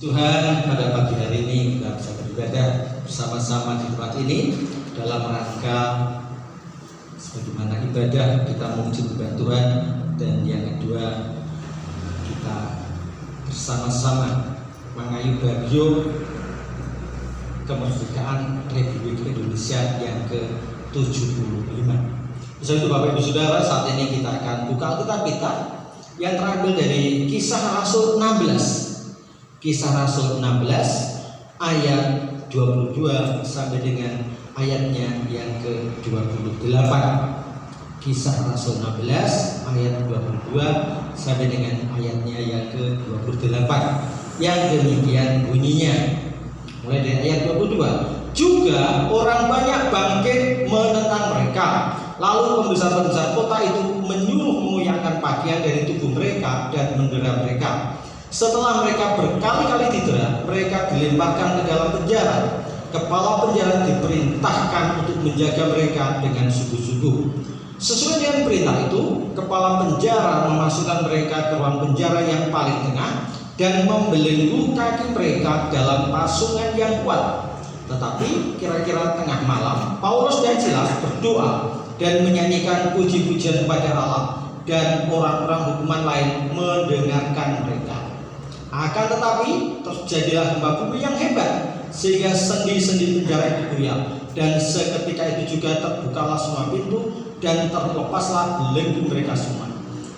Tuhan, pada pagi hari ini kita bisa beribadah bersama-sama di tempat ini dalam rangka sebagaimana ibadah kita memuji Tuhan, dan yang kedua kita bersama-sama mengayuh kemerdekaan Republik Indonesia yang ke-75. Sebab itu Bapak Ibu Saudara, saat ini kita akan buka Alkitab kita yang terambil dari Kisah Rasul 16. Kisah Rasul 16 ayat 22 sampai dengan ayatnya yang ke-28. Kisah Rasul 16 ayat 22 sampai dengan ayatnya yang ke-28. Yang demikian bunyinya. Mulai dari ayat 22. Juga orang banyak bangkit menentang mereka. Lalu pembesar-pembesar kota itu menyuruh mengoyakkan pakaian dari tubuh mereka dan mendera mereka. Setelah mereka berkali-kali didera, mereka dilemparkan ke dalam penjara. Kepala penjara diperintahkan untuk menjaga mereka dengan sungguh-sungguh. Sesuai dengan perintah itu, kepala penjara memasukkan mereka ke ruang penjara yang paling tengah dan membelenggu kaki mereka dalam pasungan yang kuat. Tetapi kira-kira tengah malam, Paulus dan Silas berdoa dan menyanyikan puji-pujian kepada Allah, dan orang-orang hukuman lain mendengarkan mereka. Akan tetapi terjadilah gempa bumi yang hebat, sehingga sendi-sendi penjara goyang, dan seketika itu juga terbukalah semua pintu dan terlepaslah belenggu mereka semua.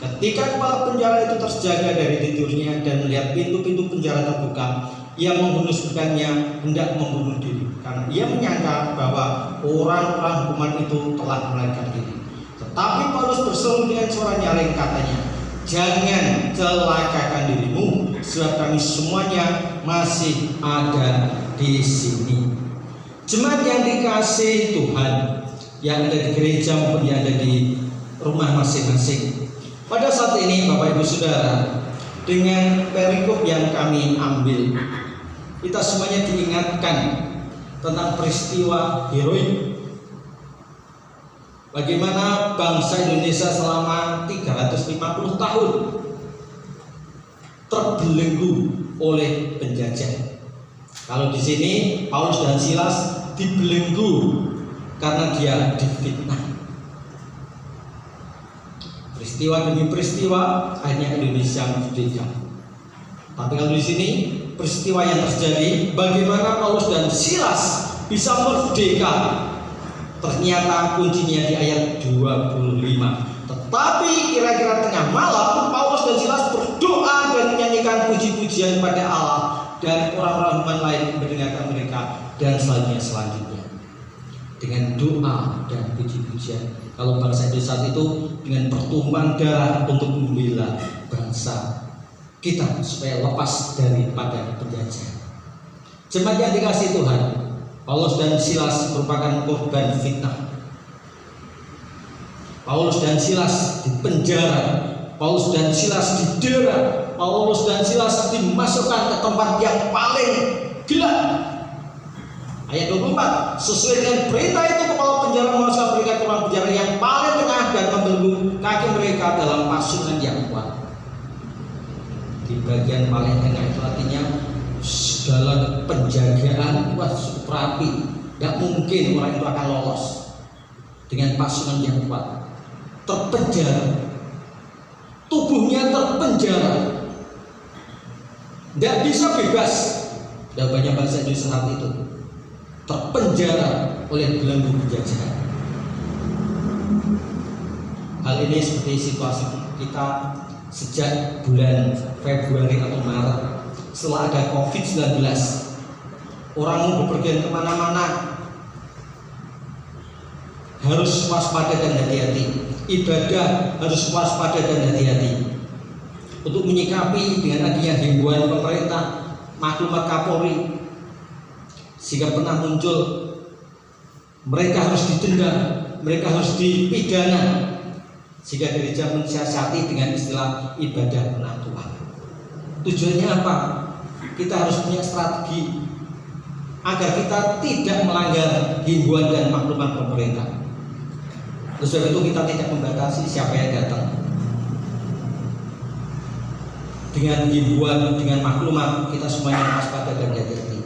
Ketika kepala penjara itu terjaga dari tidurnya dan melihat pintu-pintu penjara terbuka, ia menghunus-hunuskannya hendak membunuh diri, karena ia menyangka bahwa orang-orang hukuman itu telah melarikan diri. Tetapi Paulus berseru dengan suara nyaring, katanya, "Jangan celakakan dirimu, sebab kami semuanya masih ada di sini." Jemaat yang dikasihi Tuhan, yang ada di gereja maupun yang ada di rumah masing-masing, pada saat ini Bapak Ibu Saudara, dengan perikop yang kami ambil, kita semuanya diingatkan tentang peristiwa heroik bagaimana bangsa Indonesia selama 350 tahun terbelenggu oleh penjajah. Kalau di sini Paulus dan Silas dibelenggu karena dia difitnah. Peristiwa demi peristiwa akhirnya Indonesia merdeka. Tapi kalau di sini peristiwa yang terjadi bagaimana Paulus dan Silas bisa merdeka, ternyata kuncinya di ayat 25. Tetapi kira-kira tengah malam Paulus dan Silas berdoa dan menyanyikan puji-pujian pada Allah, dan orang-orang hukuman lain mendengarkan mereka, dan selanjutnya dengan doa dan puji-pujian. Kalau bangsa Indonesia itu dengan pertumpahan darah untuk membela bangsa kita supaya lepas daripada penjajah. Jemaat yang dikasihi Tuhan, Paulus dan Silas merupakan korban fitnah. Paulus dan Silas dipenjara, Paulus dan Silas didera, Paulus dan Silas dimasukkan ke tempat yang paling gelap. Ayat 24, sesuai dengan perintah itu kepala penjara memasukkan mereka ke ruang penjara yang paling tengah dan membelenggu kaki mereka dalam pasungan yang kuat. Di bagian paling tengah itu artinya segala penjagaan cukup rapi, tidak mungkin orang itu akan lolos dengan pasungan yang kuat. Terpenjara, tubuhnya terpenjara, tidak bisa bebas. Dan banyak bangsa Indonesia saat itu terpenjara oleh belenggu penjajahan. Hal ini seperti situasi kita sejak bulan Februari atau Maret setelah ada COVID-19. Orang mau bepergian kemana-mana harus waspada dan hati-hati. Ibadah harus waspada dan hati-hati. Untuk menyikapi dengan adanya himbauan pemerintah, maklumat Kapolri, sehingga pernah muncul mereka harus didenda, mereka harus dipidana, sehingga gereja mensiasati dengan istilah ibadah penatuan. Tujuannya apa? Kita harus punya strategi agar kita tidak melanggar himbauan dan maklumat pemerintah. Oleh sebab itu kita tidak membatasi siapa yang datang. dengan himbauan, dengan maklumat, kita semuanya waspada dan hati-hati.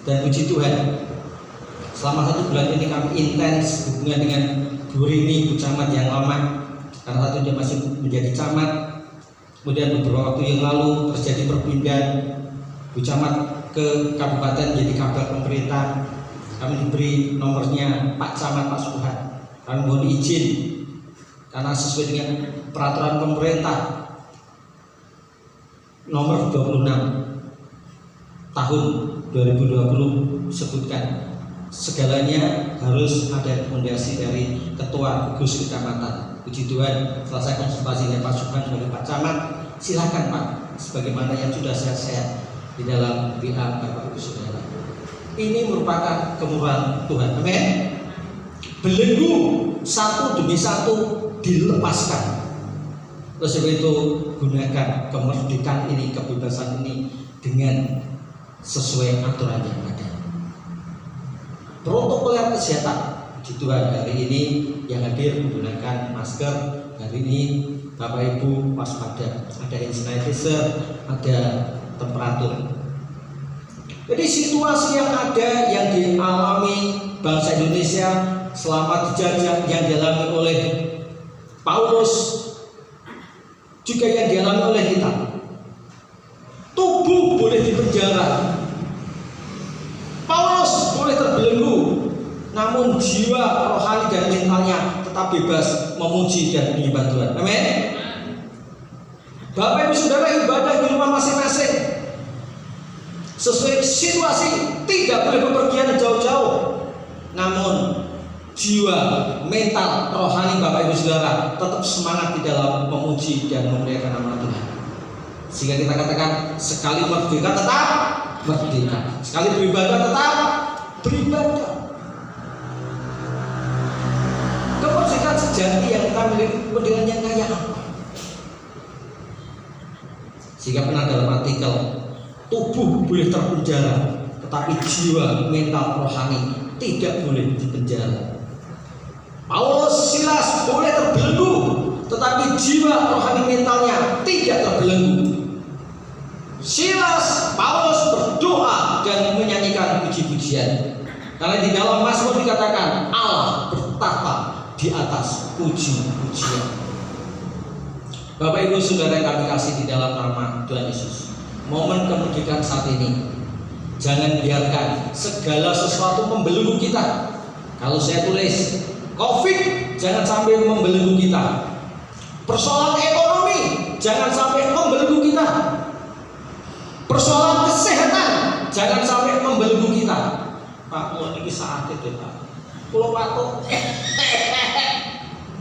Dan puji Tuhan, selama 1 bulan ini kami intens hubungan dengan Bu Rini, Bu Camat yang lama, karena satu dia masih menjadi camat. Kemudian beberapa waktu yang lalu terjadi perpindahan Bu Camat ke kabupaten jadi kabel pemerintah. Kami diberi nomornya Pak Camat, Pak Suhan. Kami mohon izin karena sesuai dengan peraturan pemerintah nomor 26 tahun 2020 sebutkan segalanya harus ada rekomendasi dari ketua gugus kecamatan. Puji Tuhan, setelah saya konsultasi dengan Pak Suhan sebagai Pak Camat, silakan Pak, sebagaimana yang sudah saya share di dalam WA Bapak Ibu Saudara. Ini merupakan kemurahan Tuhan. Amin. Belenggu satu demi satu dilepaskan. Oleh sebab itu, gunakan kemerdekaan ini, kebebasan ini dengan sesuai aturan yang ada. Protokol kesehatan, puji Tuhan, hari ini yang hadir menggunakan masker. Hari ini Bapak Ibu waspada, ada hand sanitizer, ada temperatur. Jadi situasi yang ada yang dialami bangsa Indonesia selama dijajah yang dialami oleh Paulus juga yang dialami oleh kita. Tubuh boleh dipenjara, Paulus boleh terbelenggu, namun jiwa, rohani dan mentalnya tetap bebas memuji dan menyembah Tuhan. Amin. Bapak Ibu Saudara ibadah di rumah masing-masing sesuai situasi, tidak boleh bepergian jauh-jauh, namun jiwa, mental, rohani Bapak Ibu Saudara tetap semangat di dalam memuji dan memuliakan nama Tuhan. Sehingga kita katakan, sekali merdeka tetap merdeka, sekali beribadah tetap beribadah. Kemerdekaan sejati yang kita miliki dengan yang kaya apa? Sehingga pernah dalam artikel, tubuh boleh terpenjara, tetapi jiwa, mental, rohani tidak boleh dipenjara. Paulus, Silas boleh terbelenggu, tetapi jiwa, rohani, mentalnya tidak terbelenggu. Silas, Paulus berdoa dan menyanyikan puji-pujian. Karena di dalam Mazmur dikatakan Allah bertahta di atas puji-pujian. Bapak Ibu Saudara yang kami kasih di dalam nama Tuhan Yesus, momen kemerdekaan saat ini, jangan biarkan segala sesuatu membelenggu kita. Kalau saya tulis COVID, jangan sampai membelenggu kita. Persoalan ekonomi, jangan sampai membelenggu kita. Persoalan kesehatan, jangan sampai membelenggu kita. Pak, mau ini saat itu Pak. Pulau Patok,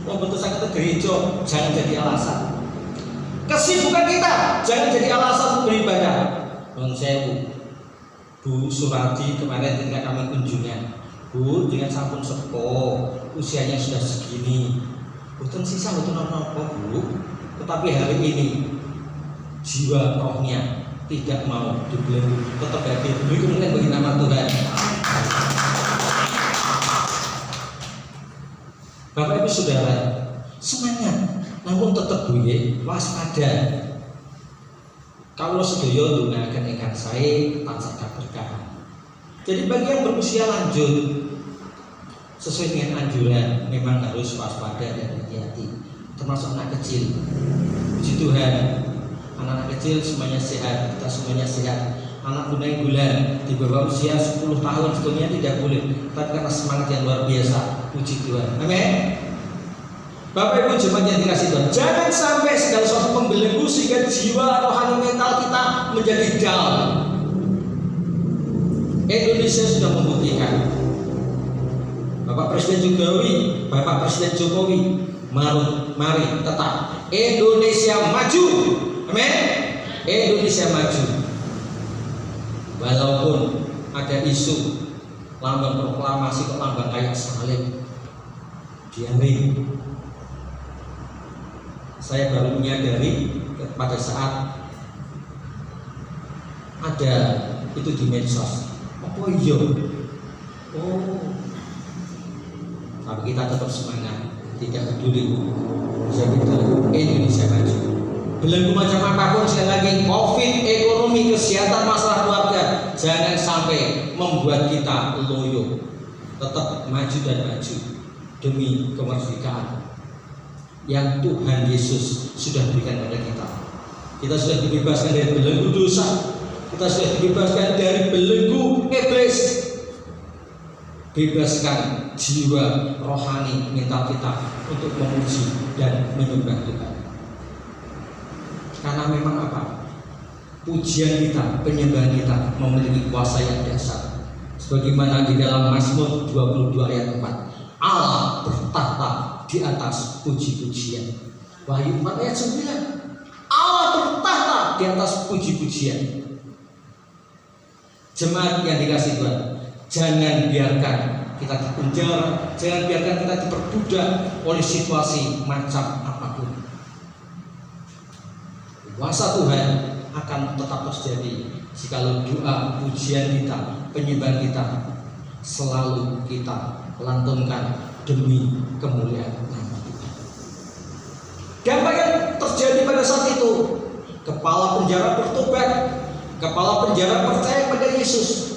mau bentuk sakit ke gereja, jangan jadi alasan. Kesibukan kita jangan jadi alasan untuk beribadah. Bang saya Bu Surati kemarin ketika kami kunjungan, Bu dengan sampun sepo, usianya sudah segini, bukan sisa betul apa Bu, tetapi hari ini jiwa rohnya tidak mau dibelenggu, tetap hadir. Beri kemuliaan bagi nama Tuhan. Bapak Ibu Saudara, semangat, namun tetap boleh waspada. Kalau sedaya gunakan ikan saya tansah keberkahan. Jadi bagi yang berusia lanjut, sesuai dengan anjuran, memang harus waspada dan hati-hati, termasuk anak kecil. Puji Tuhan, anak-anak kecil semuanya sehat, kita semuanya sehat. Anak bulan di bawah usia 10 tahun sebetulnya tidak boleh, tapi karena semangat yang luar biasa, puji Tuhan. Amin. Bapak Ibu jemaat yang dikasih Tuhan, jangan sampai segala sesuatu membelenggu sehingga jiwa, rohani, mental kita menjadi down. Indonesia sudah membuktikan. Bapak Presiden Jokowi, mari tetap Indonesia maju. Amin. Indonesia maju. Walaupun ada isu lambang proklamasi kok lambang kayak salib, biarin. Saya baru menyadari pada saat ada itu di medsos. Oh iya, tapi kita tetap semangat, tidak peduli. Saya bilang Indonesia maju. belenggu macam apapun, sekali lagi, COVID, ekonomi, kesehatan, masalah keluarga, jangan sampai membuat kita loyo. Tetap maju dan maju demi kemerdekaan yang Tuhan Yesus sudah berikan pada kita. Kita sudah dibebaskan dari belenggu dosa, kita sudah dibebaskan dari belenggu iblis. Bebaskan jiwa rohani mental kita untuk memuji dan menyembah Tuhan. Karena memang apa? Pujian kita, penyembahan kita memiliki kuasa yang dahsyat. Sebagaimana di dalam Mazmur 22 ayat 4, Allah bertahta di atas puji-pujian. Wahyu 4 ayat 9, Allah bertahta di atas puji-pujian. Jemaat yang dikasihi Tuhan, jangan biarkan kita dipenjara, jangan biarkan kita diperbudak oleh situasi macam apapun. Kuasa Tuhan akan tetap terjadi jikalau doa, pujian kita, penyembahan kita selalu kita lantunkan demi kemuliaan nama Tuhan. Dampak yang terjadi pada saat itu, kepala penjara bertobat, kepala penjara percaya pada Yesus.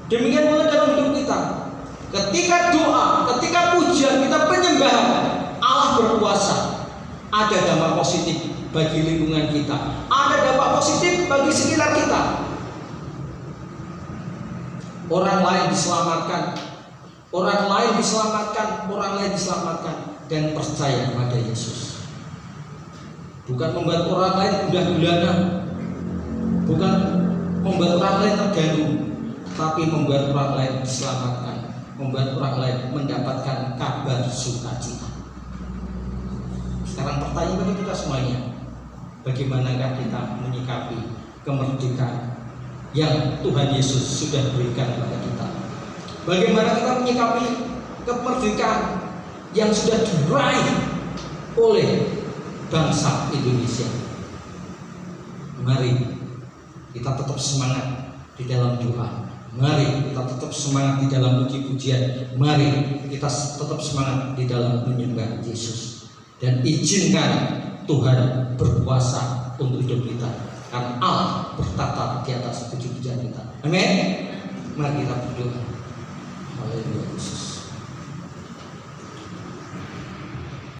Demikian pula dalam hidup kita. Ketika doa, ketika pujian kita, penyembahan, Allah berkuasa. Ada dampak positif bagi lingkungan kita, ada dampak positif bagi sekitar kita. Orang lain diselamatkan, orang lain diselamatkan, orang lain diselamatkan dan percaya kepada Yesus. Bukan membuat orang lain gundah gulana, bukan membuat orang lain terganggu, tapi membuat orang lain diselamatkan, membuat orang lain mendapatkan kabar sukacita. Sekarang pertanyaan bagi kita semuanya, bagaimanakah kita menyikapi kemerdekaan yang Tuhan Yesus sudah berikan kepada kita? Bagaimana kita menyikapi kemerdekaan yang sudah diraih oleh bangsa Indonesia? Mari kita tetap semangat di dalam doa. Mari kita tetap semangat di dalam puji-pujian. Mari kita tetap semangat di dalam menyembah Yesus. Dan izinkan Tuhan berkuasa untuk hidup kita, karena Allah bertata di atas puji-pujian kita. Amin. Mari kita berdoa.